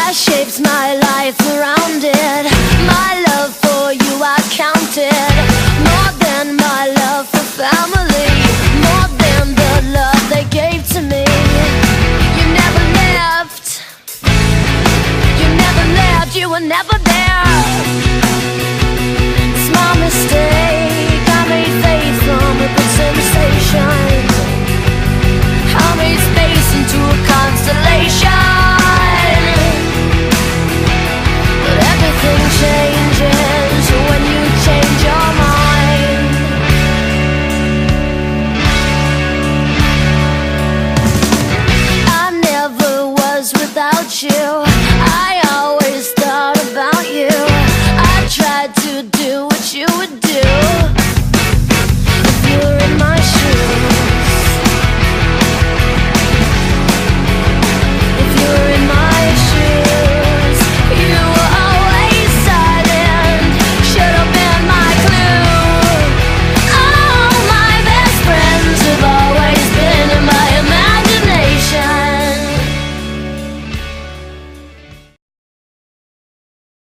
that shapes my life around it. My love for you I counted more than my love for family, more than the love they gave to me. You never left, you never left, you were never there. It's my mistake, I made faith from a good sensation. I made space into a constellation. But everything changes when you change your mind. I never was without you.